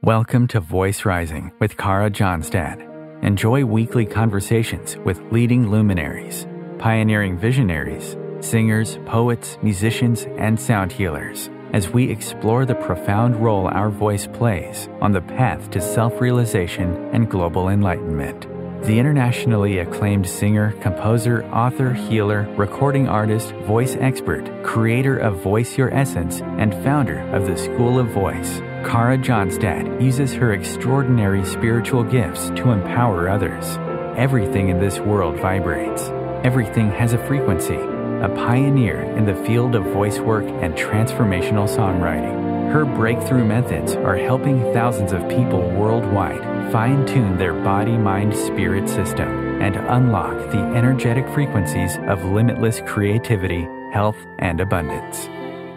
Welcome to Voice Rising with Kara Johnstad. Enjoy weekly conversations with leading luminaries, pioneering visionaries, singers, poets, musicians, and sound healers as we explore the profound role our voice plays on the path to self-realization and global enlightenment. The internationally acclaimed singer, composer, author, healer, recording artist, voice expert, creator of Voice Your Essence, and founder of the School of Voice, Kara Johnstad uses her extraordinary spiritual gifts to empower others. Everything in this world vibrates. Everything has a frequency. A pioneer in the field of voice work and transformational songwriting. Her breakthrough methods are helping thousands of people worldwide fine-tune their body-mind-spirit system and unlock the energetic frequencies of limitless creativity, health, and abundance.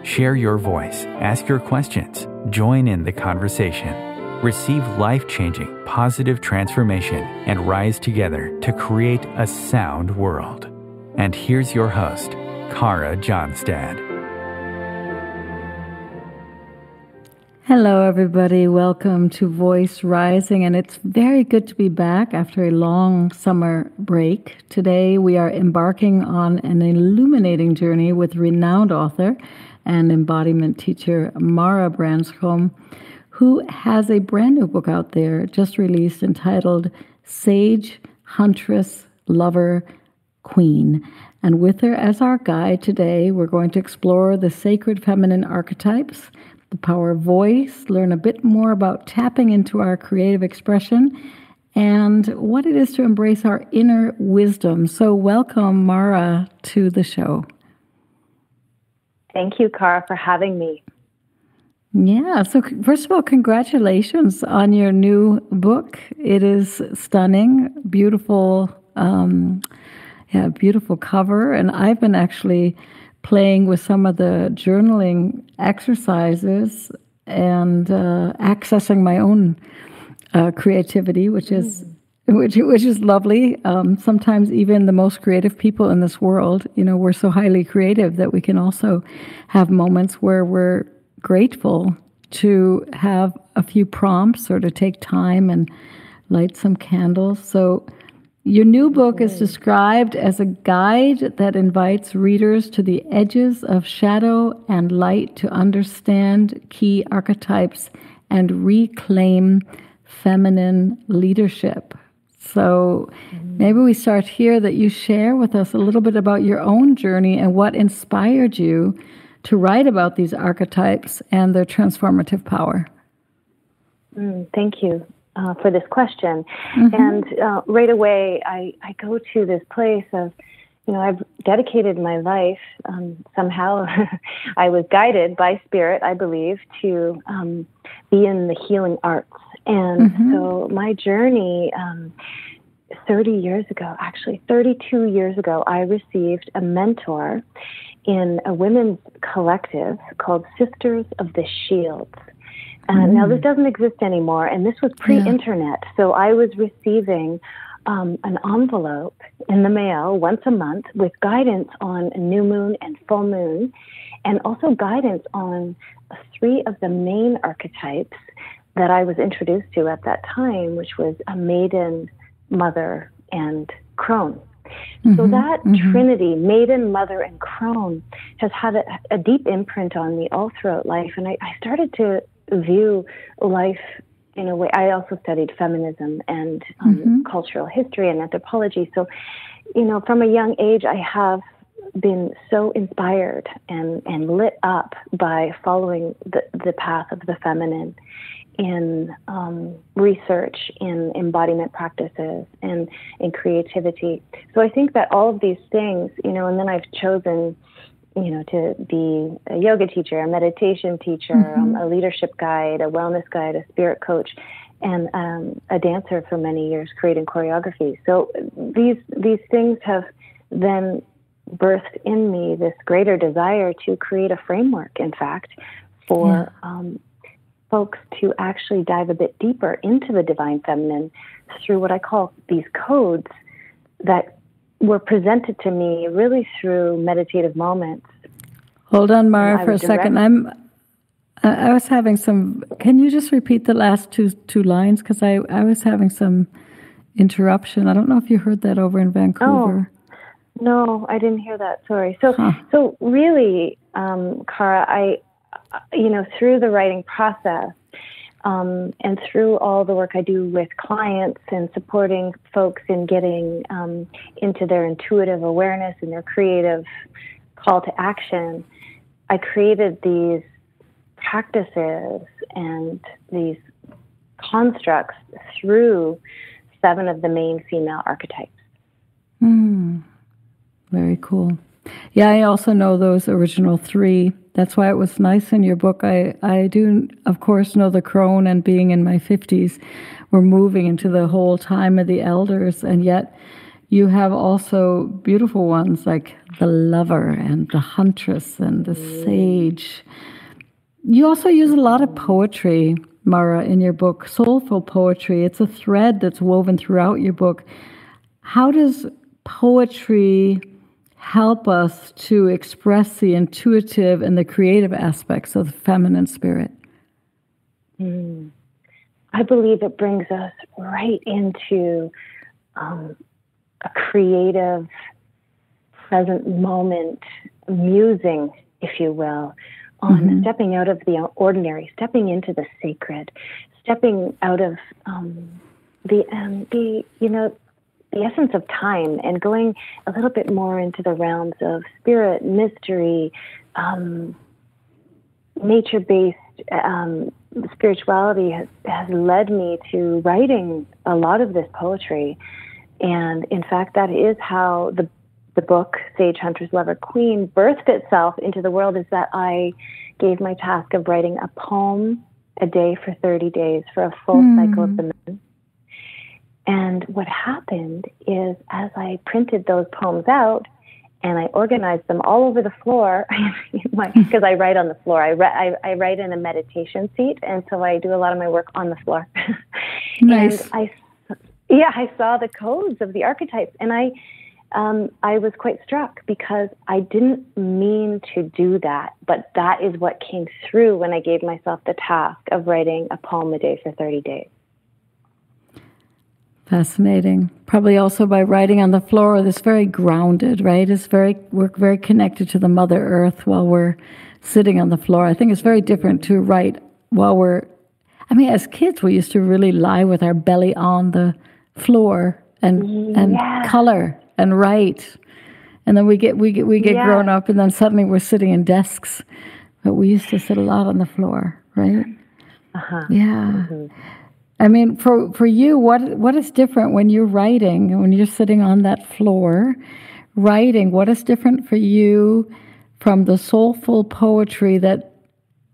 Share your voice, ask your questions, join in the conversation. Receive life-changing, positive transformation and rise together to create a sound world. And here's your host, Kara Johnstad. Hello, everybody. Welcome to Voice Rising, and it's very good to be back after a long summer break. Today, we are embarking on an illuminating journey with renowned author and embodiment teacher Mara Branscombe, who has a brand new book out there, just released, entitled Sage, Huntress, Lover, Queen. And with her as our guide today, we're going to explore the sacred feminine archetypes, the power of voice, learn a bit more about tapping into our creative expression, and what it is to embrace our inner wisdom. So welcome, Mara, to the show. Thank you, Kara, for having me. Yeah, so first of all, congratulations on your new book. It is stunning, beautiful, beautiful cover. And I've been actually playing with some of the journaling exercises and accessing my own creativity, which is lovely. Sometimes even the most creative people in this world, we're so highly creative that we can also have moments where we're grateful to have a few prompts or to take time and light some candles. So your new book is described as a guide that invites readers to the edges of shadow and light to understand key archetypes and reclaim feminine leadership. So maybe we start here, that you share with us a little bit about your own journey and what inspired you to write about these archetypes and their transformative power. Thank you for this question. And right away, I go to this place of, I've dedicated my life, somehow I was guided by spirit, I believe, to be in the healing arts. And so my journey, 32 years ago, I received a mentor in a women's collective called Sisters of the Shields. Now, this doesn't exist anymore, and this was pre-internet, so I was receiving an envelope in the mail once a month with guidance on new moon and full moon, and also guidance on 3 of the main archetypes that I was introduced to at that time, which was a Maiden, Mother, and Crone. So that trinity, Maiden, Mother, and Crone, has had a deep imprint on me all throughout life, and I started to view life in a way. I also studied feminism and cultural history and anthropology. So, from a young age, I have been so inspired and lit up by following the path of the feminine in research, in embodiment practices, and in creativity. So I think that all of these things, and then I've chosen to be a yoga teacher, a meditation teacher, a leadership guide, a wellness guide, a spirit coach, and a dancer for many years, creating choreography. So these things have then birthed in me this greater desire to create a framework, in fact, for folks to actually dive a bit deeper into the divine feminine through what I call these codes that were presented to me really through meditative moments. Hold on, Mara, for a second. I'm I was having some. Can you just repeat the last two lines? Because I was having some interruption. I don't know if you heard that over in Vancouver. Oh, no, I didn't hear that. Sorry. So really, Kara, through the writing process, and through all the work I do with clients and supporting folks in getting into their intuitive awareness and their creative call to action, I created these practices and these constructs through 7 of the main female archetypes. Very cool. Yeah, I also know those original 3. That's why it was nice in your book. I do, of course, know the crone, and being in my 50s, we're moving into the whole time of the elders, and yet you have also beautiful ones like the lover and the huntress and the sage. You also use a lot of poetry, Mara, in your book, soulful poetry. It's a thread that's woven throughout your book. How does poetry help us to express the intuitive and the creative aspects of the feminine spirit? I believe it brings us right into a creative, present moment musing, if you will, on stepping out of the ordinary, stepping into the sacred, stepping out of the essence of time, and going a little bit more into the realms of spirit, mystery, nature-based spirituality has led me to writing a lot of this poetry. And in fact, that is how the book, Sage, Huntress, Lover, Queen, birthed itself into the world, is that I gave my task of writing a poem a day for 30 days for a full cycle of the moon. And what happened is, as I printed those poems out and I organized them all over the floor, because I write on the floor. I write in a meditation seat, and so I do a lot of my work on the floor. Nice. And I saw the codes of the archetypes, and I was quite struck, because I didn't mean to do that, but that is what came through when I gave myself the task of writing a poem a day for 30 days. Fascinating. Probably also by writing on the floor, this very grounded, right? We're very connected to the Mother Earth while we're sitting on the floor. I think it's very different to write while as kids, we used to really lie with our belly on the floor and color and write. And then we get grown up, and then suddenly we're sitting in desks. But we used to sit a lot on the floor, right? Yeah. I mean, for you, what is different when you're writing, when you're sitting on that floor writing? What is different for you from the soulful poetry that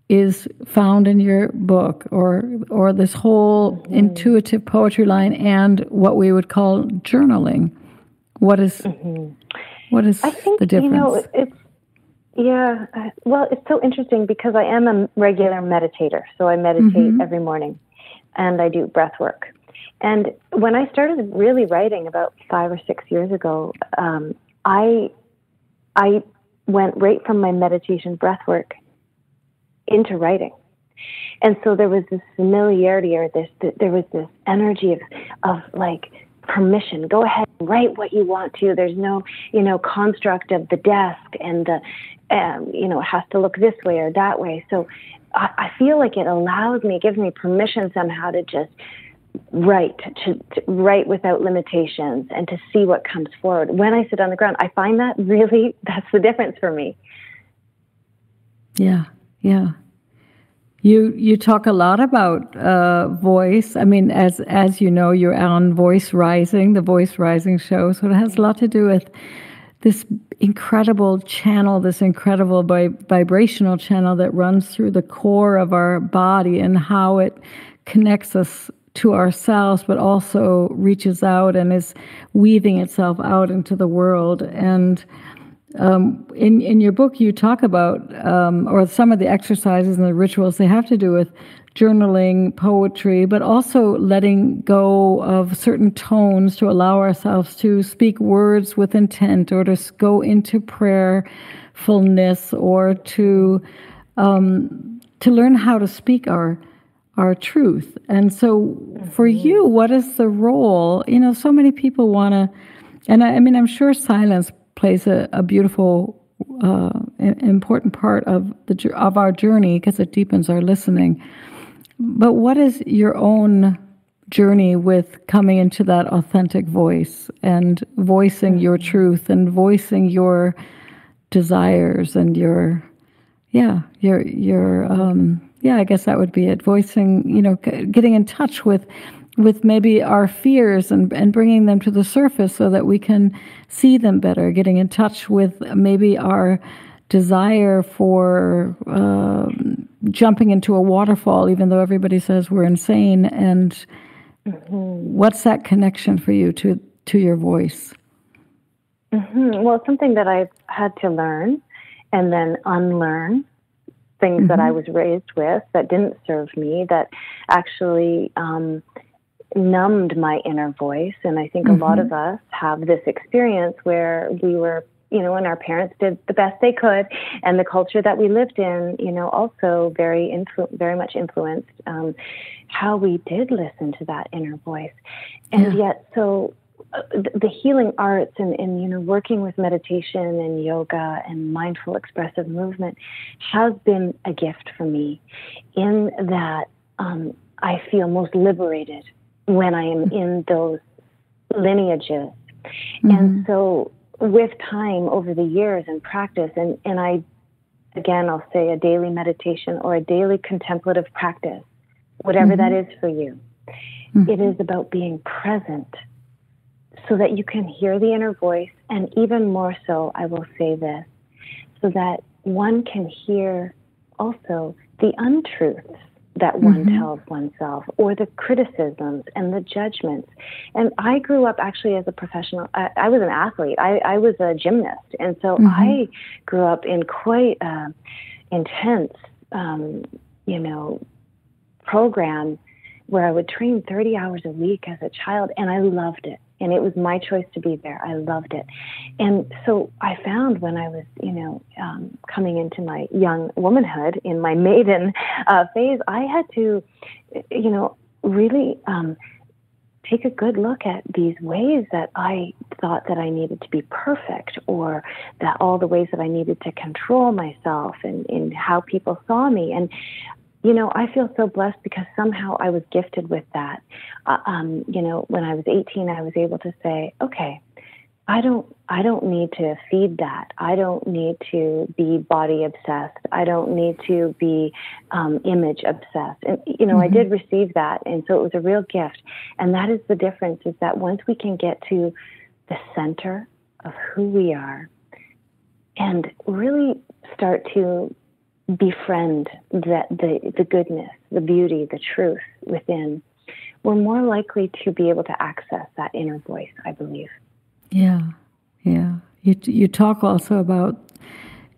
is found in your book, or this whole intuitive poetry line, and what we would call journaling? What is the difference? It's so interesting, because I am a regular meditator, so I meditate every morning. And I do breath work. And when I started really writing about 5 or 6 years ago, I went right from my meditation breath work into writing. And so there was this familiarity, or there was this energy of like permission. Go ahead and write what you want to. There's no, construct of the desk and the, it has to look this way or that way. So I feel like it gives me permission somehow to just write, to write without limitations, and to see what comes forward. When I sit on the ground, I find that's the difference for me. Yeah. You talk a lot about voice. I mean, as you know, you're on Voice Rising, the Voice Rising show, so it has a lot to do with this incredible channel, this incredible vibrational channel that runs through the core of our body, and how it connects us to ourselves, but also reaches out and is weaving itself out into the world. And in your book, you talk about, or some of the exercises and the rituals, they have to do with journaling, poetry, but also letting go of certain tones to allow ourselves to speak words with intent, or to go into prayerfulness, or to to learn how to speak our truth. And so for you, what is the role? So many people want to, and I mean, I'm sure silence plays a beautiful, important part of our journey because it deepens our listening. But what is your own journey with coming into that authentic voice and voicing your truth and voicing your desires and I guess that would be it. Voicing, getting in touch with maybe our fears and bringing them to the surface so that we can see them better. Getting in touch with maybe our desire for jumping into a waterfall, even though everybody says we're insane. And what's that connection for you to your voice? Well, it's something that I've had to learn and then unlearn. Things that I was raised with that didn't serve me, that actually numbed my inner voice. And I think a lot of us have this experience where we were, and our parents did the best they could, and the culture that we lived in, also very much influenced how we did listen to that inner voice. And yet, so the healing arts and working with meditation and yoga and mindful expressive movement has been a gift for me, in that I feel most liberated when I am in those lineages. And so with time over the years and practice, and I'll say a daily meditation or a daily contemplative practice, whatever that is for you, it is about being present so that you can hear the inner voice, and even more so, I will say this, so that one can hear also the untruths that one tells oneself, or the criticisms and the judgments. And I grew up actually as a professional. I was an athlete. I was a gymnast. And so I grew up in quite intense, program where I would train 30 hours a week as a child, and I loved it. And it was my choice to be there. I loved it. And so I found when I was, coming into my young womanhood, in my maiden phase, I had to, really take a good look at these ways that I thought that I needed to be perfect, or that all the ways that I needed to control myself and in how people saw me. And I feel so blessed because somehow I was gifted with that. When I was 18, I was able to say, okay, I don't need to feed that. I don't need to be body obsessed. I don't need to be image obsessed. And, I did receive that. And so it was a real gift. And that is the difference, is that once we can get to the center of who we are and really start to befriend the goodness, the beauty, the truth within, we're more likely to be able to access that inner voice, I believe. Yeah. You talk also about,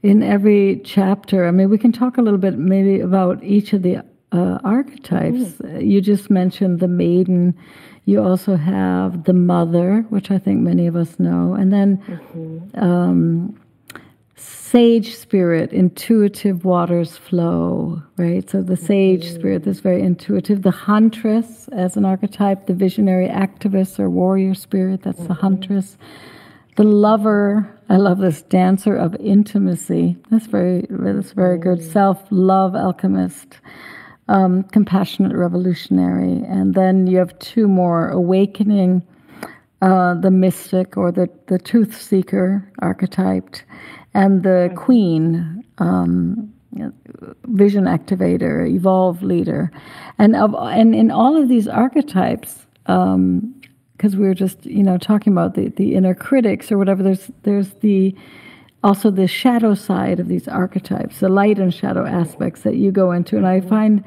in every chapter, I mean, we can talk a little bit maybe about each of the archetypes. You just mentioned the maiden. You also have the mother, which I think many of us know. And then sage spirit, intuitive waters flow, right? So the sage spirit is very intuitive. The huntress as an archetype, the visionary activist or warrior spirit, that's the huntress. The lover, I love this, dancer of intimacy. That's very good. Self-love alchemist, compassionate revolutionary. And then you have two more, awakening, the mystic or the truth seeker archetyped, and the queen, vision activator, evolve leader. And in all of these archetypes, because we were just talking about the inner critics or whatever, there's also the shadow side of these archetypes, the light and shadow aspects that you go into. And I find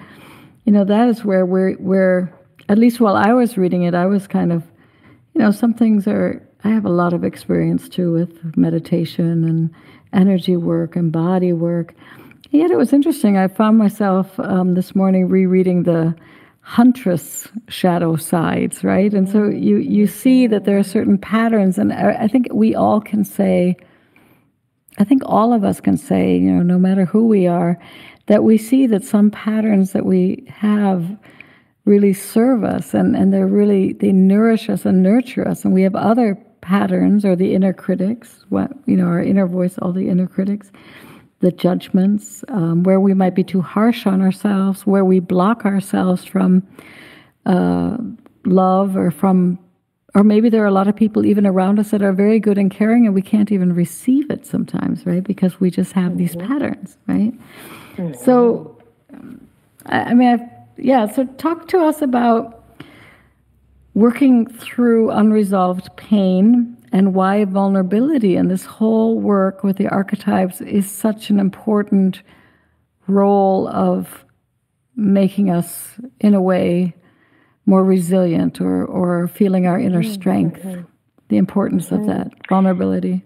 that is where we're, at least while I was reading it, I was kind of, some things I have a lot of experience too with meditation and energy work and body work. Yet it was interesting. I found myself this morning rereading the Huntress shadow sides, right? And so you see that there are certain patterns, and I think we all can say, I think all of us can say, no matter who we are, that we see that some patterns that we have really serve us, and they nourish us and nurture us, and we have other patterns, or the inner critics, our inner voice, all the inner critics, the judgments, where we might be too harsh on ourselves, where we block ourselves from love, or maybe there are a lot of people even around us that are very good and caring, and we can't even receive it sometimes, right? Because we just have these patterns, right? So, so talk to us about working through unresolved pain and why vulnerability and this whole work with the archetypes is such an important role of making us, in a way, more resilient or feeling our inner strength, the importance of that vulnerability.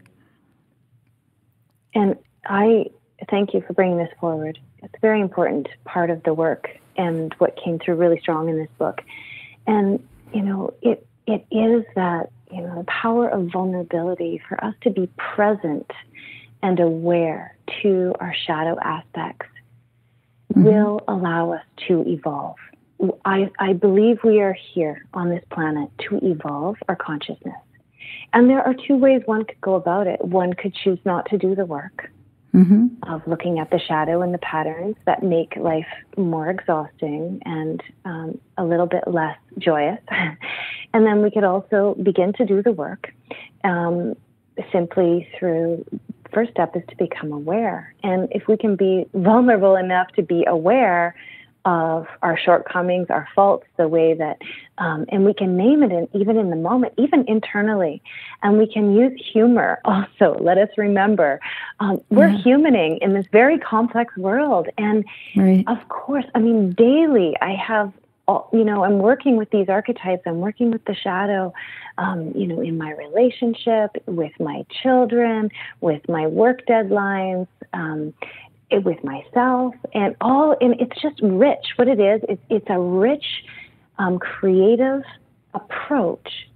And I thank you for bringing this forward. It's a very important part of the work and what came through really strong in this book. And, it is that, the power of vulnerability for us to be present and aware to our shadow aspects will allow us to evolve. I believe we are here on this planet to evolve our consciousness. And there are two ways one could go about it. One could choose not to do the work of looking at the shadow and the patterns that make life more exhausting and a little bit less joyous. And then we could also begin to do the work simply through, first step is to become aware. And if we can be vulnerable enough to be aware of our shortcomings, our faults, the way that, and we can name it even in the moment, even internally. And we can use humor also. Let us remember, we're humaning in this very complex world. And of course, daily I have, I'm working with these archetypes, I'm working with the shadow, in my relationship, with my children, with my work deadlines, with myself, and it's just rich. What it is, it's a rich, creative approach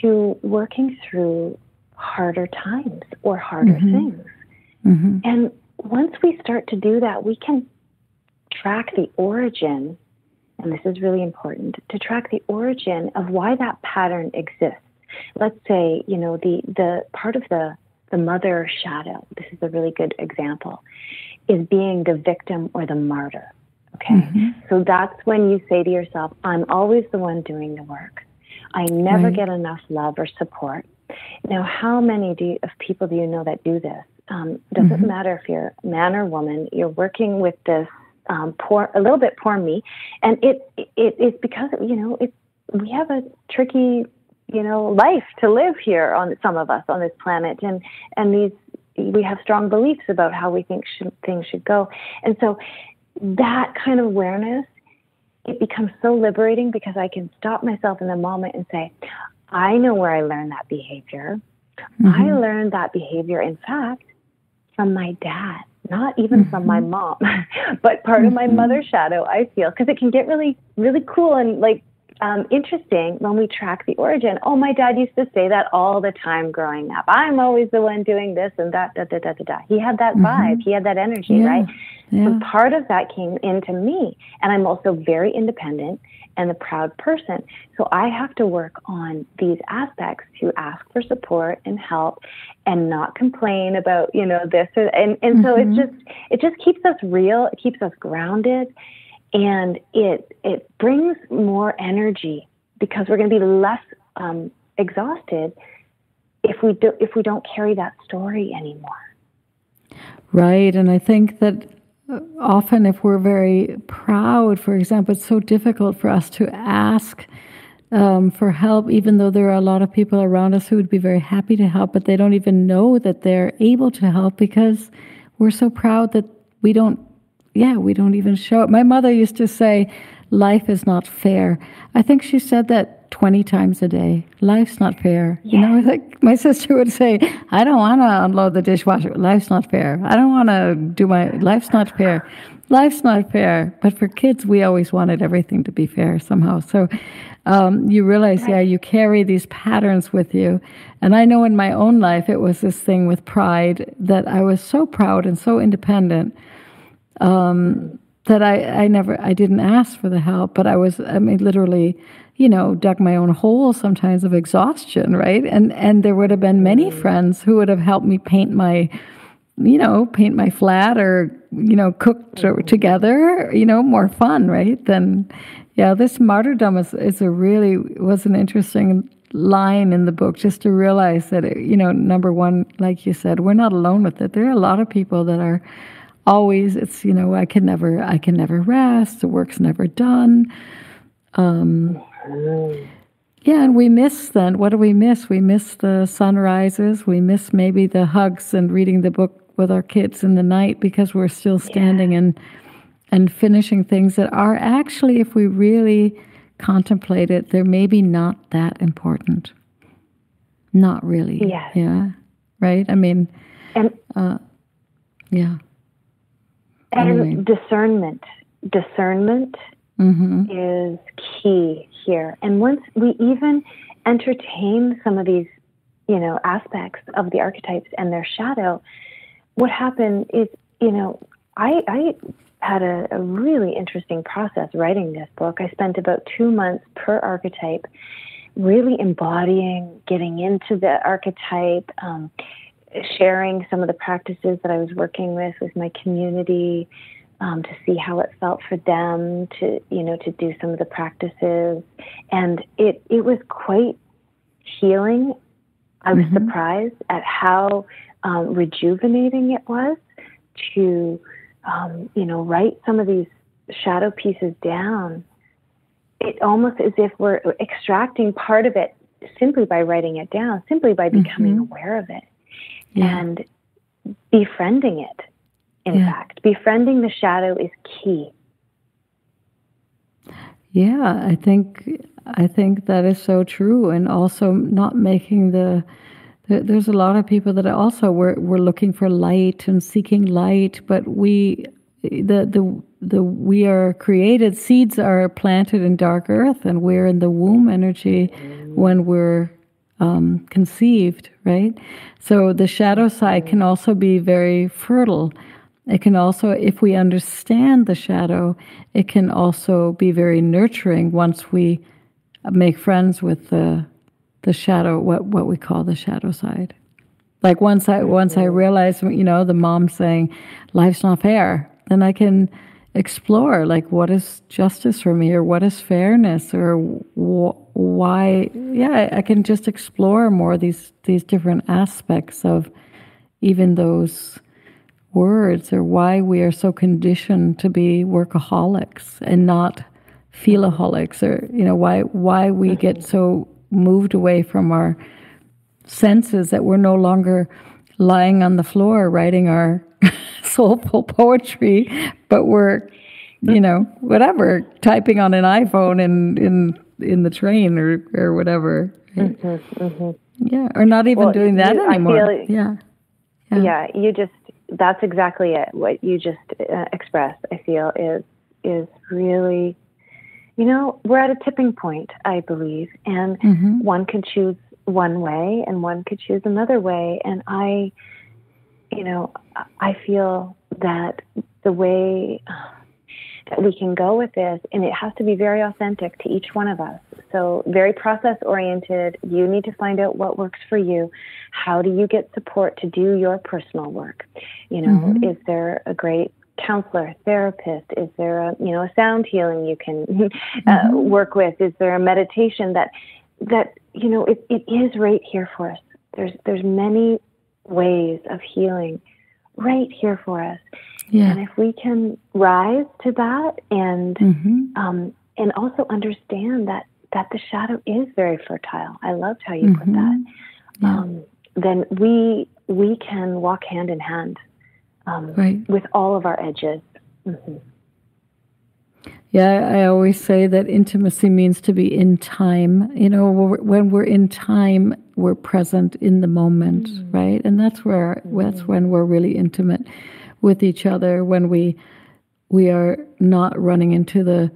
to working through harder times or harder things. And once we start to do that, we can track the origin, and this is really important, to track the origin of why that pattern exists. Let's say, the part of the mother shadow, this is a really good example, is being the victim or the martyr. Okay? So that's when you say to yourself, I'm always the one doing the work. I never get enough love or support. Now, how many of people do you know that do this? Doesn't matter if you're man or woman, you're working with this a little bit poor me. And it's because, we have a tricky life to live here on some of us on this planet, and we have strong beliefs about how we think things should go. And so that kind of awareness, it becomes so liberating because I can stop myself in the moment and say, I know where I learned that behavior. I learned that behavior, in fact, from my dad, not even from my mom, but part of my mother shadow, I feel, because it can get really, really cool and interesting when we track the origin. Oh, my dad used to say that all the time growing up. I'm always the one doing this and that, da, da, da, da, da. He had that vibe. He had that energy, right? And part of that came into me. And I'm also very independent and a proud person. So I have to work on these aspects to ask for support and help and not complain about, this or and so it just keeps us real. It keeps us grounded. And it brings more energy because we're going to be less exhausted if we don't carry that story anymore. Right, and I think that often if we're very proud, for example, it's so difficult for us to ask for help, even though there are a lot of people around us who would be very happy to help, but they don't even know that they're able to help because we're so proud that we don't even show it. My mother used to say, life is not fair. I think she said that 20 times a day. Life's not fair. Yeah. Like my sister would say, I don't want to unload the dishwasher. Life's not fair. I don't want to do life's not fair. Life's not fair. But for kids, we always wanted everything to be fair somehow. So you realize, you carry these patterns with you. And I know in my own life, it was this thing with pride that I was so proud and so independent. that I didn't ask for the help, but literally, dug my own hole sometimes of exhaustion, right? And there would have been many friends who would have helped me paint my flat or, cook together, more fun, right? This martyrdom was an interesting line in the book, just to realize that, number one, like you said, we're not alone with it. There are a lot of people that are always, I can never rest, the work's never done. And we miss then, what do we miss? We miss the sunrises, we miss maybe the hugs and reading the book with our kids in the night, because we're still standing and finishing things that are actually, if we really contemplate it, they're maybe not that important. Not really. Yes. Yeah. Right? I mean, yeah. And anyway. Discernment is key here. And once we even entertain some of these, aspects of the archetypes and their shadow, what happened is, I had a really interesting process writing this book. I spent about 2 months per archetype, really embodying, getting into the archetype, sharing some of the practices that I was working with my community, to see how it felt for them to do some of the practices. And it was quite healing. I was surprised at how rejuvenating it was to write some of these shadow pieces down. It almost as if we're extracting part of it simply by writing it down, simply by becoming aware of it and befriending it. In fact, befriending the shadow is key. Yeah, I think that is so true. And also not making there's a lot of people that also were looking for light and seeking light, but we are created, seeds are planted in dark earth, and we're in the womb energy when we're conceived, right? So the shadow side can also be very fertile. It can also, if we understand the shadow, it can also be very nurturing once we make friends with the shadow, what we call the shadow side. Like once I realize, the mom saying, life's not fair, then I can explore, like, what is justice for me, or what is fairness, or why. I can just explore more these different aspects of even those words, or why we are so conditioned to be workaholics and not feelaholics, or why we get so moved away from our senses that we're no longer lying on the floor writing our soulful poetry, but we're whatever, typing on an iPhone in the train or whatever, right? Or not even doing that anymore. You just, that's exactly it. What you just expressed, I feel, is really, we're at a tipping point, I believe, and one could choose one way and one could choose another way. And I feel that the way that we can go with this, and it has to be very authentic to each one of us. So very process oriented. You need to find out what works for you. How do you get support to do your personal work? Is there a great counselor, therapist? Is there a sound healing you can work with? Is there a meditation that it is right here for us? There's many ways of healing right here for us. Yeah. And if we can rise to that and also understand that the shadow is very fertile. I loved how you put that. Then we can walk hand in hand with all of our edges. Yeah, I always say that intimacy means to be in time. When we're in time, we're present in the moment, right? And that's when we're really intimate with each other, when we are not running into the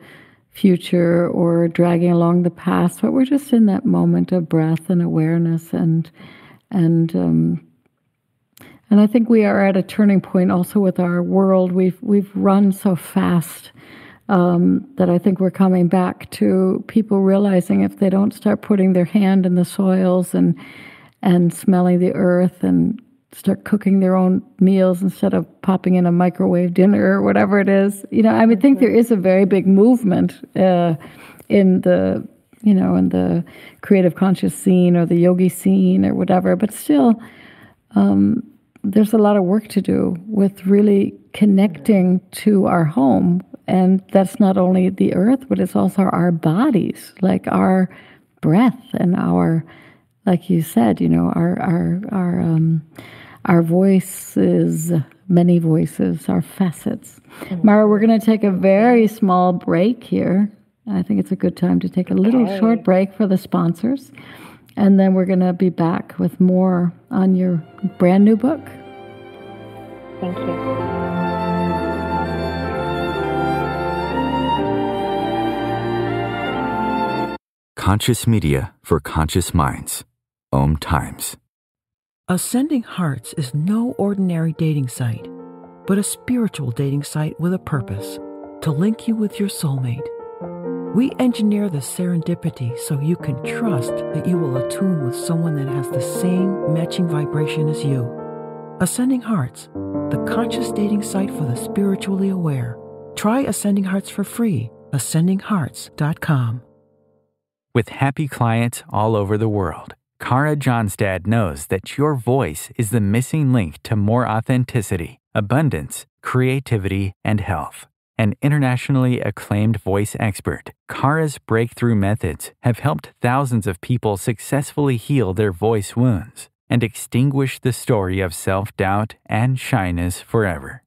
future or dragging along the past, but we're just in that moment of breath and awareness, and And I think we are at a turning point also with our world. We've run so fast that I think we're coming back to people realizing if they don't start putting their hand in the soils and smelling the earth and start cooking their own meals instead of popping in a microwave dinner or whatever it is. I think there is a very big movement in the creative conscious scene or the yogi scene or whatever, but still there's a lot of work to do with really connecting to our home. And that's not only the earth, but it's also our bodies, like our breath and our, like you said, our voices, many voices, our facets. Mara, we're going to take a very small break here. I think it's a good time to take a little short break for the sponsors. And then we're going to be back with more on your brand new book. Thank you. Conscious media for conscious minds. OMTimes. Ascending Hearts is no ordinary dating site, but a spiritual dating site with a purpose, to link you with your soulmate. We engineer the serendipity so you can trust that you will attune with someone that has the same matching vibration as you. Ascending Hearts, the conscious dating site for the spiritually aware. Try Ascending Hearts for free. ascendinghearts.com. With happy clients all over the world, Kara Johnstad knows that your voice is the missing link to more authenticity, abundance, creativity, and health. An internationally acclaimed voice expert, Kara's breakthrough methods have helped thousands of people successfully heal their voice wounds and extinguish the story of self-doubt and shyness forever.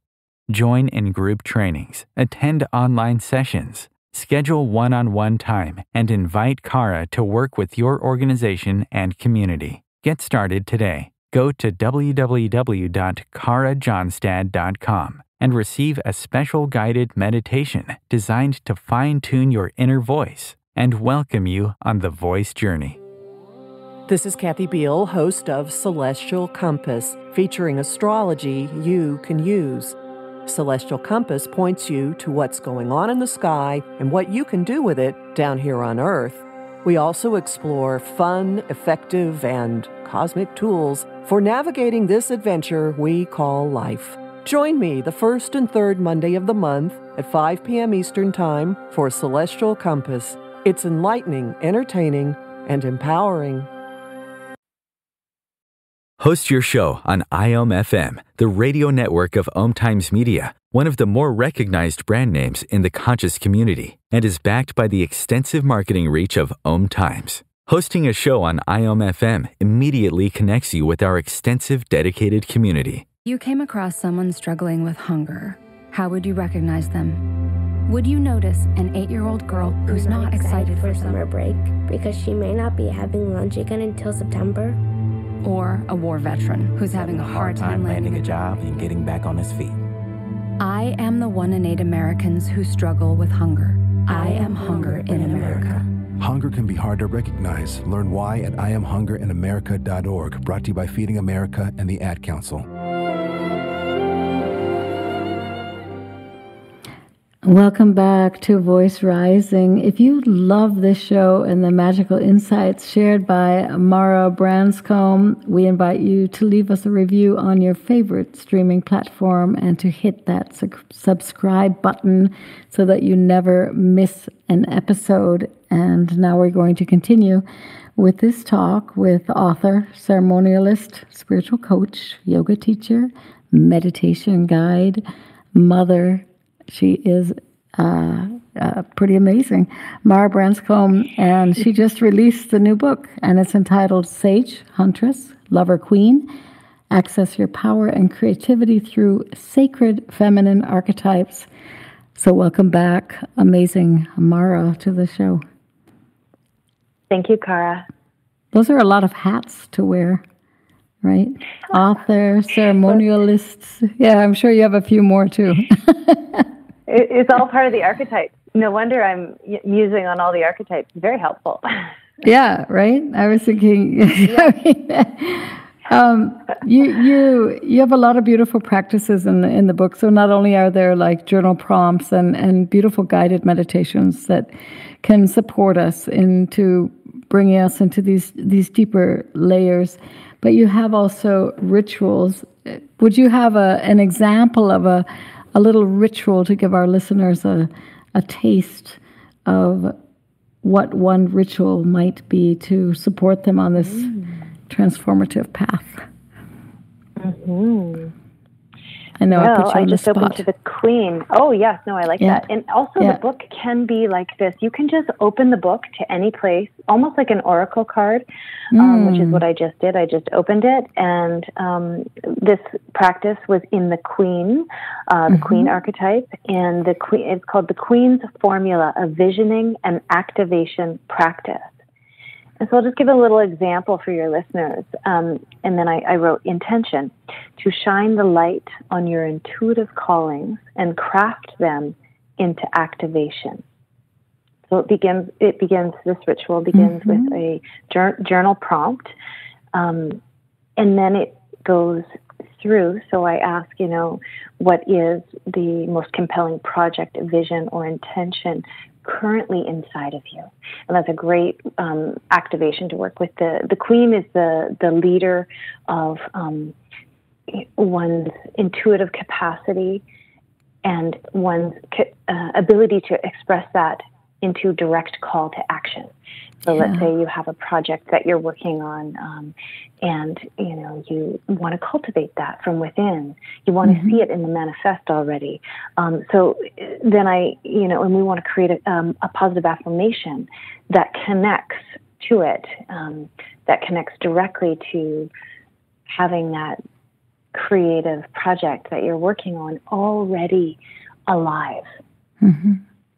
Join in group trainings, attend online sessions, schedule one-on-one time, and invite Kara to work with your organization and community. Get started today. Go to www.karajohnstad.com and receive a special guided meditation designed to fine-tune your inner voice and welcome you on the voice journey. This is Kathy Beal, host of Celestial Compass, featuring astrology you can use. Celestial Compass points you to what's going on in the sky and what you can do with it down here on Earth. We also explore fun, effective, and cosmic tools for navigating this adventure we call life. Join me the first and third Monday of the month at 5 p.m. Eastern Time for Celestial Compass. It's enlightening, entertaining, and empowering. Host your show on IOM-FM, the radio network of OMTimes Media, one of the more recognized brand names in the conscious community, and is backed by the extensive marketing reach of OMTimes. Hosting a show on IOM-FM immediately connects you with our extensive, dedicated community. You came across someone struggling with hunger. How would you recognize them? Would you notice an 8-year-old girl who's not excited for summer break because she may not be having lunch again until September? Or a war veteran who's having a hard time landing a job and getting back on his feet? I am the 1 in 8 Americans who struggle with hunger. I am hunger in America. Hunger can be hard to recognize. Learn why at IamHungerInAmerica.org, brought to you by Feeding America and the Ad Council. Welcome back to Voice Rising. If you love this show and the magical insights shared by Mara Branscombe, we invite you to leave us a review on your favorite streaming platform and to hit that subscribe button so that you never miss an episode. And now we're going to continue with this talk with author, ceremonialist, spiritual coach, yoga teacher, meditation guide, mother. She is pretty amazing, Mara Branscombe, and she just released the new book, and it's entitled Sage, Huntress, Lover Queen, Access Your Power and Creativity Through Sacred Feminine Archetypes. So welcome back, amazing Mara, to the show. Thank you, Kara. Those are a lot of hats to wear, right? Author, ceremonialist. Yeah, I'm sure you have a few more too. It's all part of the archetype. No wonder I'm musing on all the archetypes. Very helpful. Yeah, right? I was thinking, Yeah. You have a lot of beautiful practices in the book. So not only are there like journal prompts and beautiful guided meditations that can support us into bringing us into these deeper layers, but you have also rituals. Would you have an example of a little ritual to give our listeners a taste of what one ritual might be to support them on this transformative path? Mm-hmm. I know I put you on the spot. Opened to the Queen. Oh, yes. No, I like that. And also the book can be like this. You can just open the book to any place, almost like an oracle card, which is what I just did. I just opened it. And this practice was in the Queen, the Queen archetype. And the Queen, it's called the Queen's Formula, a visioning and activation practice. And so I'll just give a little example for your listeners. And then I wrote intention: to shine the light on your intuitive callings and craft them into activation. So this ritual begins with a journal prompt. And then it goes through. So I ask, what is the most compelling project, vision, or intention currently inside of you? And that's a great activation to work with. The Queen is the leader of one's intuitive capacity and one's ability to express that into direct call to action. So let's say you have a project that you're working on, and you want to cultivate that from within. You want to see it in the manifest already. So then and we want to create a positive affirmation that connects to it, that connects directly to having that creative project that you're working on already alive.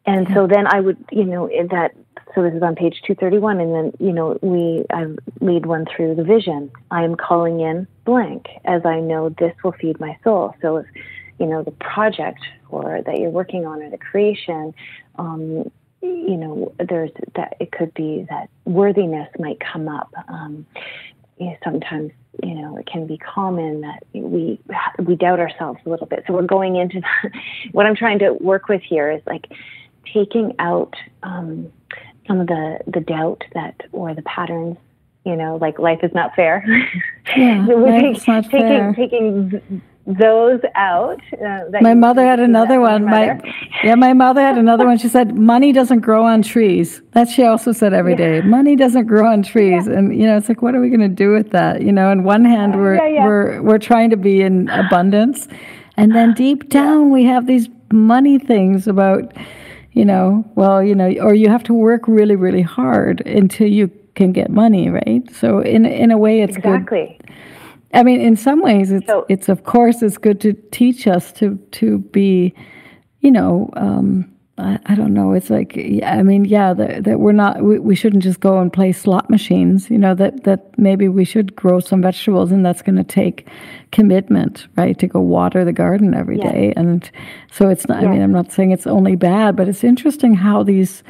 And so then I would, so this is on page 231, and then, I lead one through the vision. I am calling in blank, as I know this will feed my soul. So if, the project or that you're working on or the creation, there's that, it could be that worthiness might come up. Sometimes, it can be common that we doubt ourselves a little bit. So we're going into what I'm trying to work with here is like taking out some of the doubt or the patterns, like life is not fair. Taking those out. My mother had another one. My mother had another one. She said, money doesn't grow on trees. That she also said every day. Money doesn't grow on trees. And, it's like, what are we going to do with that? On one hand, we're trying to be in abundance. And then deep down, we have these money things about, or you have to work really, really hard until you can get money, right? So in a way, it's exactly good. I mean, in some ways, it's of course it's good to teach us to be, I don't know. It's like, that we're not, we shouldn't just go and play slot machines. That maybe we should grow some vegetables, and that's going to take commitment, right? To go water the garden every day, and so it's not. I mean, I'm not saying it's only bad, but it's interesting how these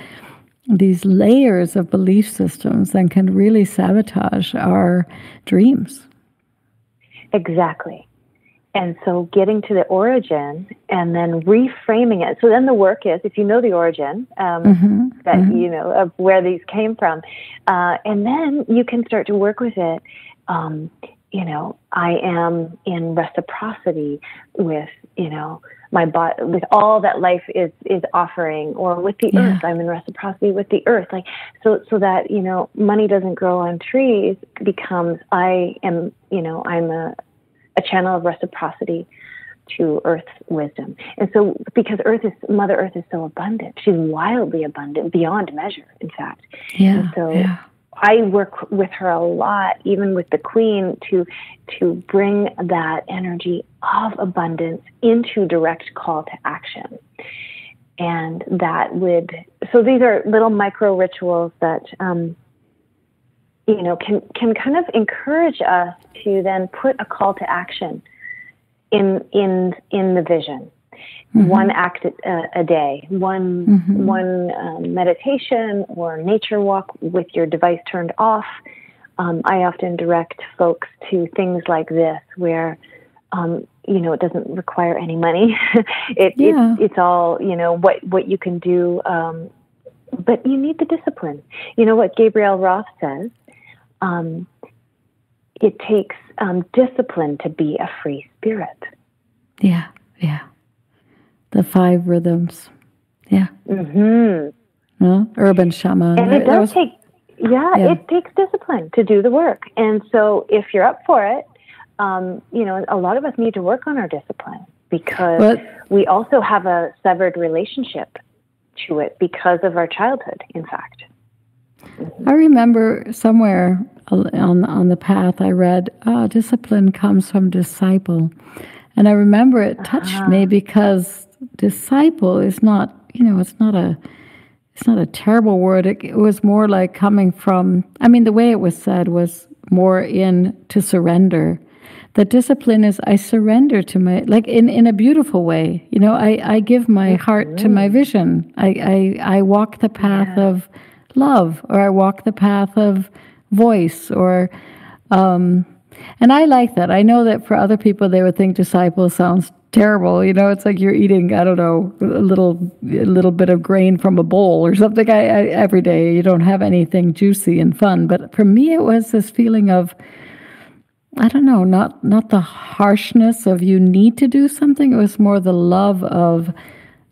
layers of belief systems then can really sabotage our dreams. Exactly. And so getting to the origin and then reframing it. So then the work is, if you know the origin, of where these came from, and then you can start to work with it. I am in reciprocity with, my body, with all that life is offering, or with the earth. I'm in reciprocity with the earth. Like, so that, money doesn't grow on trees becomes, I'm a channel of reciprocity to Earth's wisdom. And so, because Mother Earth is so abundant, she's wildly abundant, beyond measure, in fact. And so I work with her a lot, even with the Queen, to bring that energy of abundance into direct call to action. And so these are little micro rituals that, can kind of encourage us to then put a call to action in the vision. One act a day, one meditation or nature walk with your device turned off, I often direct folks to things like this where, it doesn't require any money. It's all, what you can do. But you need the discipline. You know what Gabrielle Roth says? It takes discipline to be a free spirit. Yeah. The 5 rhythms. Yeah. Mm-hmm. Urban shaman. And it does take, it takes discipline to do the work. And so if you're up for it, a lot of us need to work on our discipline because we also have a severed relationship to it because of our childhood, in fact. I remember somewhere on the path I read, discipline comes from disciple. And I remember it touched me because disciple is not, it's not a terrible word. It was more like coming from, the way it was said was more to surrender. The discipline is I surrender to my, like in a beautiful way. I give my heart to my vision. I walk the path of love, or I walk the path of voice, or and I like that. I know that for other people they would think disciple sounds terrible. It's like you're eating, I don't know, a little bit of grain from a bowl or something. Every day you don't have anything juicy and fun. But for me it was this feeling of, I don't know, not the harshness of you need to do something. It was more the love of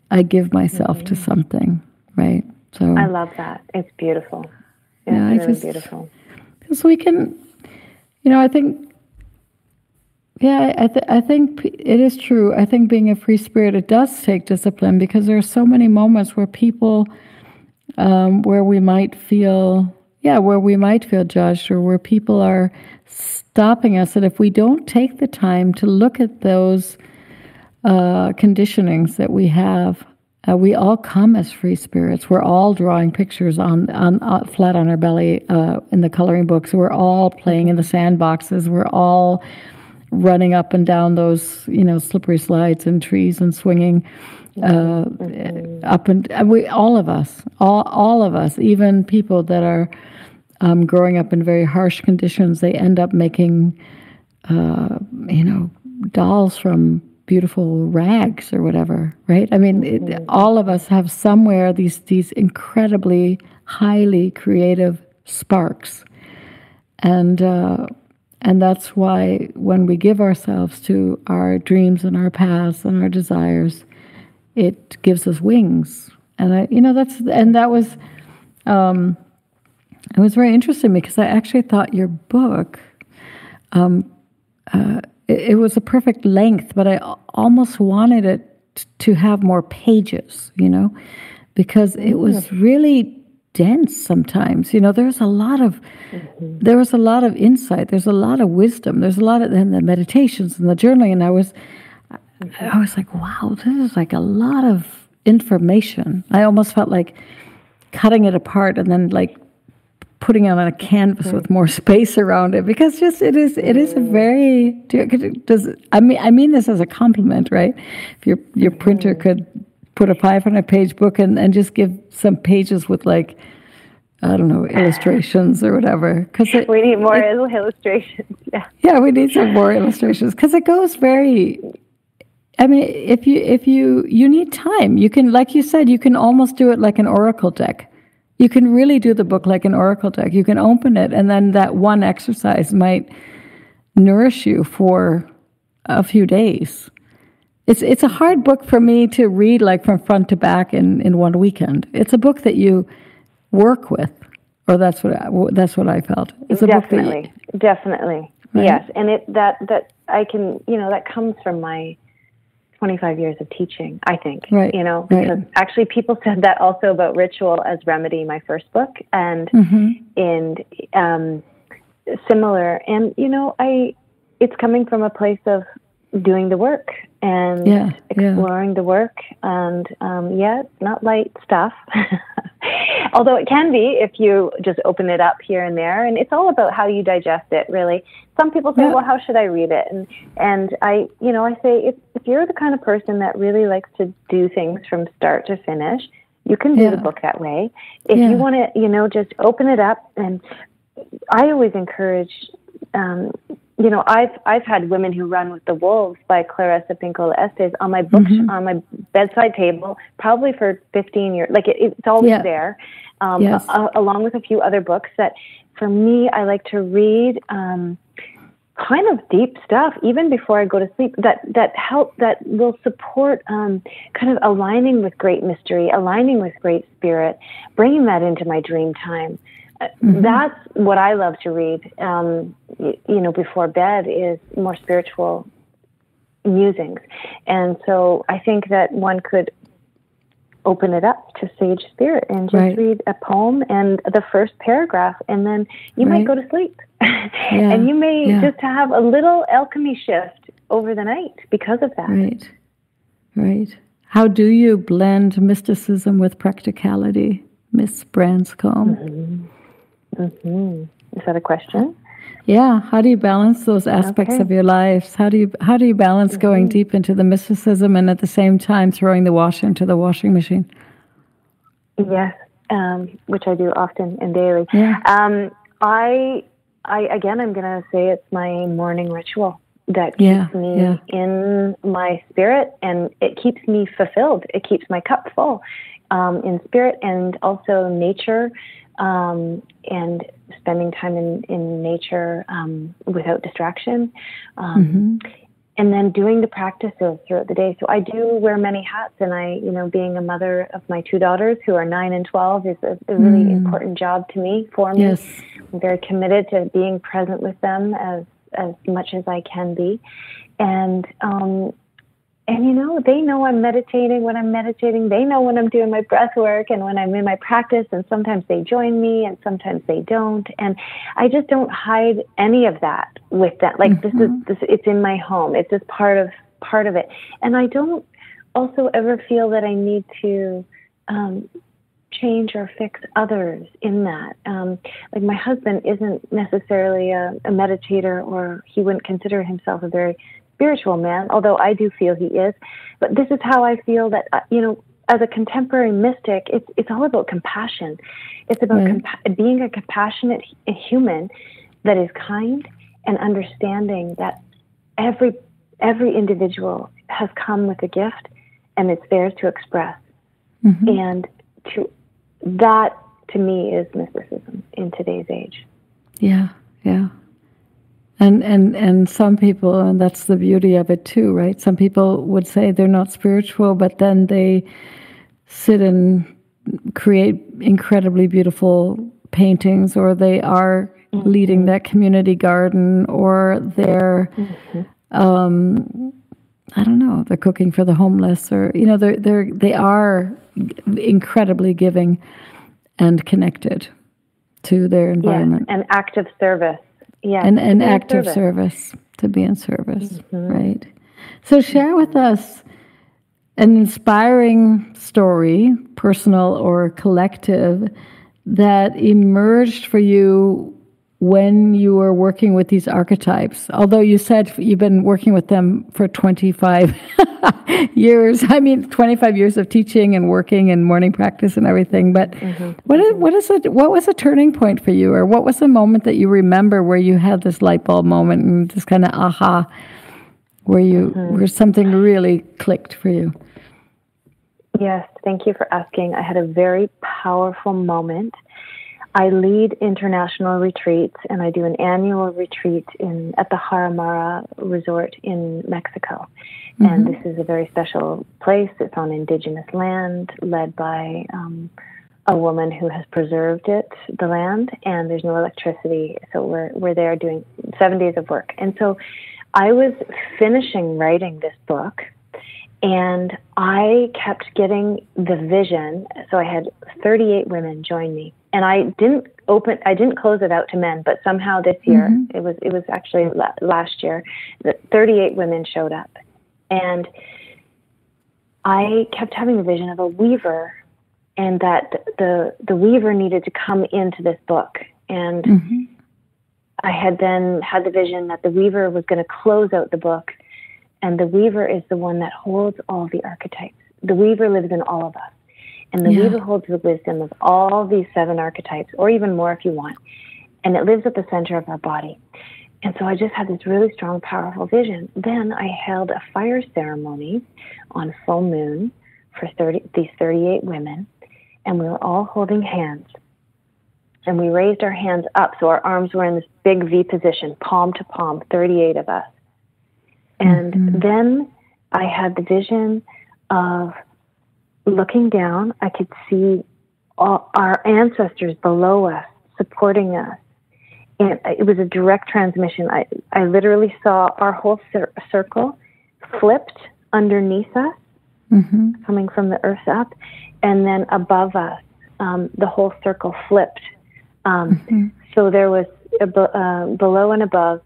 I give myself to something, right? So I love that. It's beautiful. It's really beautiful. Because we can, I think, I think it is true. I think being a free spirit, it does take discipline because there are so many moments where people, where we might feel judged, or where people are stopping us. And if we don't take the time to look at those conditionings that we have, we all come as free spirits. We're all drawing pictures on flat on our belly in the coloring books. We're all playing in the sandboxes. We're all running up and down those, slippery slides and trees and swinging up and we, all of us, even people that are growing up in very harsh conditions, they end up making, dolls from beautiful rags or whatever, right? All of us have somewhere these incredibly highly creative sparks, and that's why when we give ourselves to our dreams and our paths and our desires, it gives us wings. And that was it was very interesting because I actually thought your book, it was a perfect length, but I almost wanted it to have more pages, because it was really dense sometimes. There was a lot of insight. There's a lot of wisdom. There's a lot of, and the meditations and the journaling. And I was like, wow, this is like a lot of information. I almost felt like cutting it apart and then like putting it on a canvas with more space around it, because just it is a very, I mean this as a compliment, right? If your printer could put a 500-page book and just give some pages with like, I don't know, illustrations or whatever. Because we need more illustrations. Yeah, we need some more illustrations because it goes very. If you need time, you can, like you said, you can almost do it like an oracle deck. You can really do the book like an oracle deck. You can open it, and then that one exercise might nourish you for a few days. It's a hard book for me to read like from front to back in one weekend. It's a book that you work with, or that's what I felt. It's a definitely, book that definitely, right? Yes, and that I can, that comes from my 25 years of teaching, I think, right. Because actually people said that also about Ritual as Remedy, my first book, and similar. And, it's coming from a place of doing the work and exploring the work. And, it's not light stuff, although it can be if you just open it up here and there. And it's all about how you digest it, really. Some people say, well, how should I read it? And I say, if you're the kind of person that really likes to do things from start to finish, you can do the book that way. If you want to, just open it up and I always encourage, I've had Women Who Run with the Wolves by Clarissa Pinkola Estes on my book, on my bedside table, probably for 15 years. Like it's always there, along with a few other books that, for me, I like to read kind of deep stuff even before I go to sleep. That will support kind of aligning with great mystery, aligning with great spirit, bringing that into my dream time. That's what I love to read, before bed, is more spiritual musings. And so I think that one could open it up to sage spirit and just read a poem and the first paragraph, and then you might go to sleep. And you may just have a little alchemy shift over the night because of that. Right. How do you blend mysticism with practicality, Miss Branscombe? Is that a question? Yeah. How do you balance those aspects of your lives? How do you balance going deep into the mysticism and at the same time throwing the wash into the washing machine? Yes, which I do often and daily. I'm going to say it's my morning ritual that keeps me in my spirit, and it keeps me fulfilled. It keeps my cup full in spirit, and also nature. And spending time in nature without distraction, and then doing the practices throughout the day. So I do wear many hats, and being a mother of my two daughters who are 9 and 12 is a really important job to me, for me. Yes. I'm very committed to being present with them as much as I can be. And they know I'm meditating when I'm meditating. They know when I'm doing my breath work and when I'm in my practice, and sometimes they join me and sometimes they don't. And I just don't hide any of that with them. Like this, it's in my home. It's just part of it. And I don't also ever feel that I need to change or fix others in that. Like my husband isn't necessarily a meditator, or he wouldn't consider himself a very spiritual man, although I do feel he is. But this is how I feel that, as a contemporary mystic, it's all about compassion. It's about being a compassionate human that is kind and understanding that every individual has come with a gift, and it's theirs to express. And that, to me, is mysticism in today's age. Yeah. And some people, and that's the beauty of it too, right? Some people would say they're not spiritual, but then they sit and create incredibly beautiful paintings, or they are leading that community garden, or they're, I don't know, they're cooking for the homeless, or, they are incredibly giving and connected to their environment. Yes, and active service. Yeah, and active service, to be in service, right? So share with us an inspiring story, personal or collective, that emerged for you when you were working with these archetypes. Although you said you've been working with them for 25 years. 25 years of teaching and working and morning practice and everything. But what was a turning point for you, or what was the moment that you remember where you had this light bulb moment and this kind of aha, where something really clicked for you? Yes, thank you for asking. I had a very powerful moment. I lead international retreats, and I do an annual retreat at the Mara Resort in Mexico. And this is a very special place. It's on indigenous land, led by a woman who has preserved the land, and there's no electricity. So we're there doing 7 days of work. And so I was finishing writing this book, and I kept getting the vision. So I had 38 women join me. And I didn't close it out to men, but somehow this year, it was actually last year, that 38 women showed up. And I kept having the vision of a weaver, and that the weaver needed to come into this book. And I had then had the vision that the weaver was going to close out the book, and the weaver is the one that holds all the archetypes. The weaver lives in all of us. And the weaver holds the wisdom of all these 7 archetypes, or even more if you want. and it lives at the center of our body. And so I just had this really strong, powerful vision. Then I held a fire ceremony on full moon for these 38 women, and we were all holding hands. And we raised our hands up, so our arms were in this big V position, palm to palm, 38 of us. And then I had the vision of looking down. I could see all our ancestors below us, supporting us. And it was a direct transmission. I literally saw our whole circle flipped underneath us, coming from the earth up, and then above us, the whole circle flipped. So there was below and above,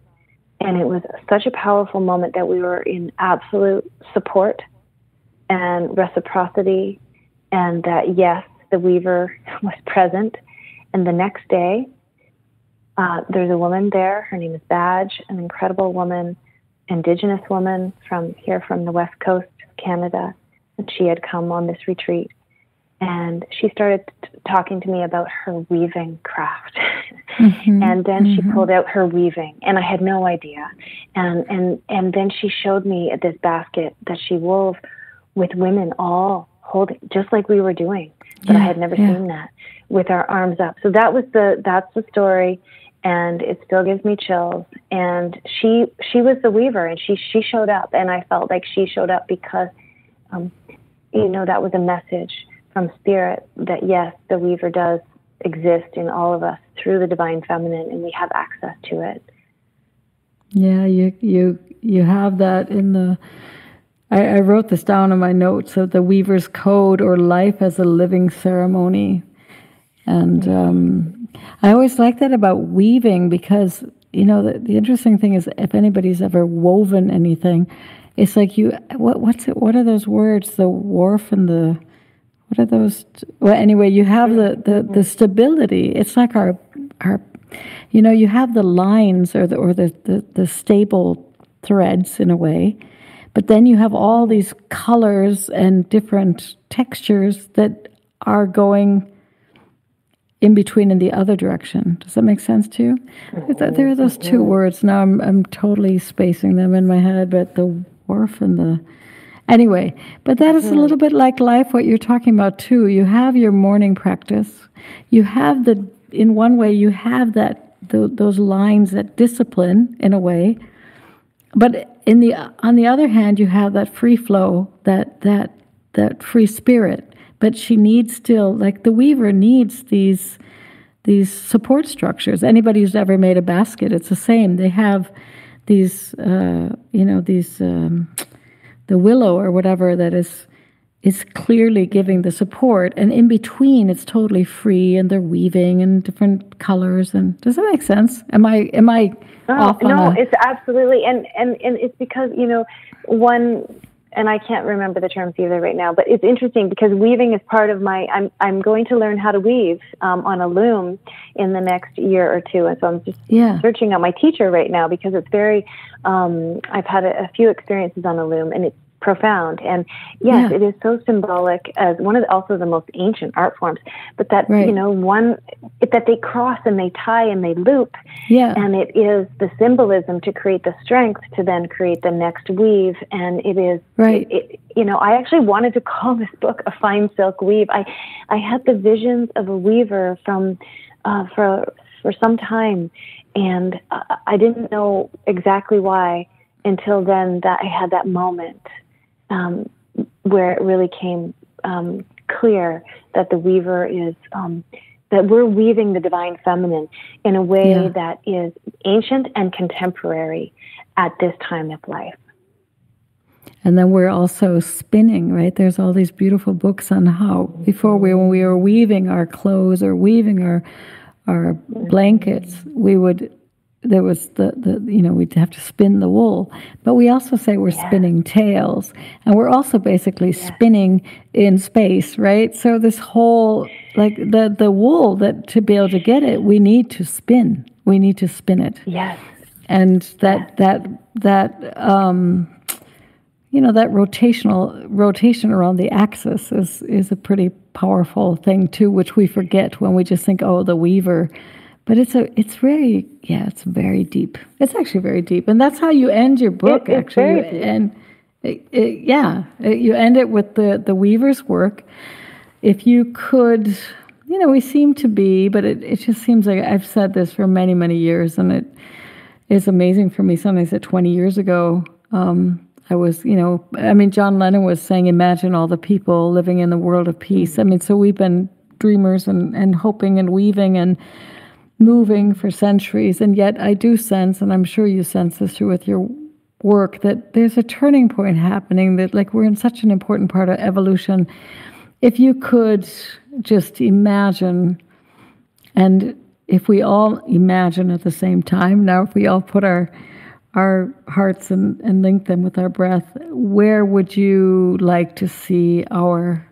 and it was such a powerful moment that we were in absolute support and reciprocity, and that, yes, the weaver was present. And the next day, there's a woman there. Her name is Badge, an incredible woman, Indigenous woman from the West Coast of Canada. And she had come on this retreat. And she started talking to me about her weaving craft. And then she pulled out her weaving, and I had no idea. And then she showed me this basket that she wove with women all holding, just like we were doing. But I had never seen that, with our arms up. So that's the story, and it still gives me chills. And she was the weaver, and she showed up, and I felt like she showed up because, that was a message from Spirit that, yes, the weaver does exist in all of us through the divine feminine, and we have access to it. Yeah, you have that in the... I wrote this down in my notes of the Weaver's Code, or Life as a Living Ceremony. And I always like that about weaving, because, the interesting thing is, if anybody's ever woven anything, it's like what are those words? The warp and the... What are those? Well, anyway, you have the stability. It's like our you have the lines or the stable threads in a way, but then you have all these colors and different textures that are going in between in the other direction. Does that make sense to you? There are those two words. Now I'm totally spacing them in my head, but the warp and the... Anyway, but that is a little bit like life, what you're talking about too. You have your morning practice. You have in one way, you have those lines, that discipline in a way. But on the other hand, you have that free flow, that free spirit. But she needs still, like the weaver needs these support structures. Anybody who's ever made a basket, it's the same. They have these, the willow or whatever that is clearly giving the support, and in between it's totally free, and they're weaving in different colors. And does that make sense? Am I off on No, it's absolutely, and it's because one, and I can't remember the terms either right now, but it's interesting because weaving is part of I'm going to learn how to weave on a loom in the next year or two, and so I'm just searching out my teacher right now, because it's very I've had a few experiences on a loom, and it's profound. And yes, it is so symbolic as one of also the most ancient art forms, but that that they cross and they tie and they loop, and it is the symbolism to create the strength to then create the next weave. And it is I actually wanted to call this book A Fine Silk Weave. I had the visions of a weaver from for some time, and I didn't know exactly why until then, that I had that moment where it really came clear that the weaver is, that we're weaving the divine feminine in a way that is ancient and contemporary at this time of life. And then we're also spinning, right? There's all these beautiful books on how before when we were weaving our clothes or weaving our blankets, there was we'd have to spin the wool, but we also say we're spinning tails, and we're also basically spinning in space, right? So this whole, like the wool, that to be able to get it, we need to spin it. Yes. And that rotation around the axis is a pretty powerful thing too, which we forget when we just think, oh, the weaver. But it's very deep. It's actually very deep. And that's how you end your book, actually. Very deep. And you end it with the weaver's work. If you could, we seem to be, but it just seems like I've said this for many, many years, and it is amazing for me. Something I said 20 years ago, I was, John Lennon was saying, imagine all the people living in the world of peace. So we've been dreamers and hoping and weaving and moving for centuries. And yet I do sense, and I'm sure you sense this too with your work, that there's a turning point happening, that like we're in such an important part of evolution. If you could just imagine, and if we all imagine at the same time, now if we all put our hearts and link them with our breath, where would you like to see our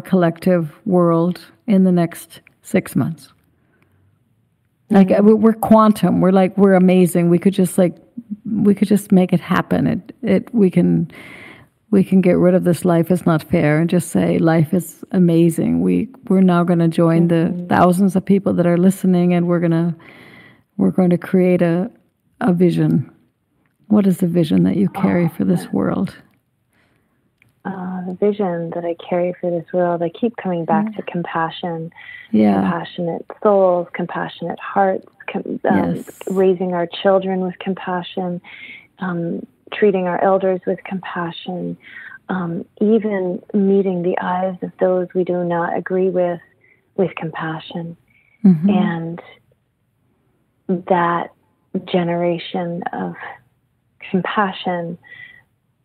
collective world in the next 6 months? Like we're quantum. We're amazing. We could just make it happen. We can get rid of this life is not fair and just say life is amazing. We're now going to join the thousands of people that are listening, and we're going to create a vision. What is the vision that you carry for this world? The vision that I carry for this world, I keep coming back to compassion. Compassionate souls, compassionate hearts, raising our children with compassion, treating our elders with compassion, even meeting the eyes of those we do not agree with compassion. And that generation of compassion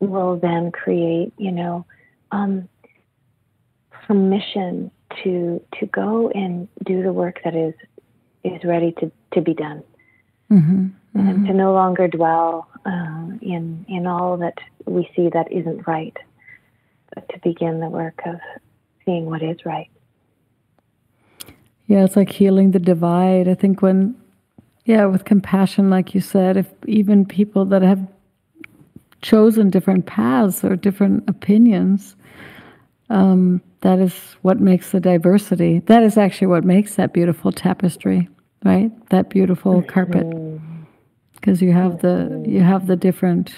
will then create, permission to go and do the work that is ready to be done, and to no longer dwell in all that we see that isn't right, but to begin the work of seeing what is right. Yeah, it's like healing the divide. I think with compassion, like you said, if even people that have chosen different paths or different opinions, that is what makes the diversity. That is actually what makes that beautiful tapestry, right? That beautiful carpet, because you have the different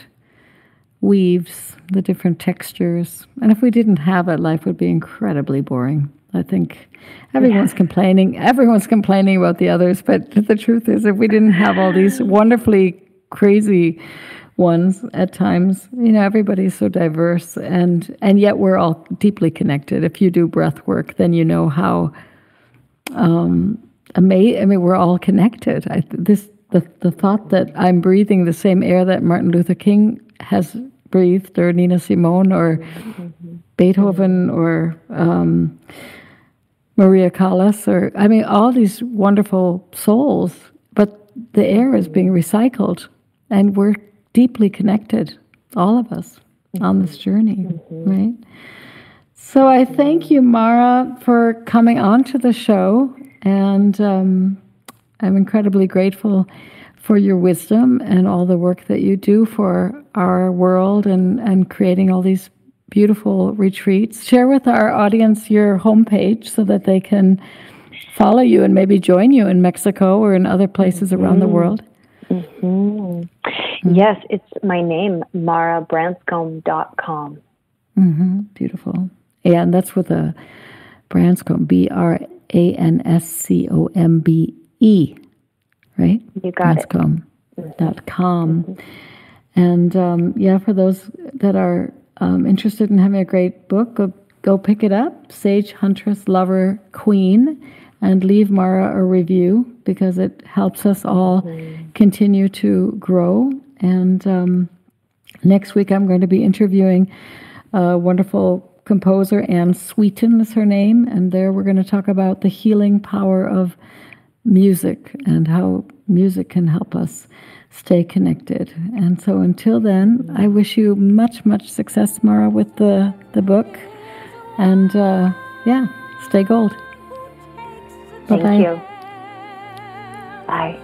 weaves, the different textures. And if we didn't have it, life would be incredibly boring. I think everyone's complaining. Everyone's complaining about the others, but the truth is, if we didn't have all these wonderfully crazy ones at times, everybody's so diverse, and yet we're all deeply connected. If you do breath work, then you know how amazing. We're all connected. The thought that I'm breathing the same air that Martin Luther King has breathed, or Nina Simone, or Beethoven, or Maria Callas, or all these wonderful souls, but the air is being recycled, and we're deeply connected, all of us, on this journey, right? So I thank you, Mara, for coming on to the show, and I'm incredibly grateful for your wisdom and all the work that you do for our world and creating all these beautiful retreats. Share with our audience your homepage so that they can follow you and maybe join you in Mexico or in other places around the world. Yes, it's my name, marabranscombe.com. Beautiful. Yeah, and that's with a Branscombe, Branscombe, right? You got Branscombe.com. And for those that are interested in having a great book, go pick it up, Sage, Huntress, Lover, Queen, and leave Mara a review, because it helps us all continue to grow. And next week I'm going to be interviewing a wonderful composer, Anne Sweeten is her name, and there we're going to talk about the healing power of music and how music can help us stay connected. And so until then, I wish you much, much success, Mara, with the book. And stay gold. Bye-bye. Thank you. Bye.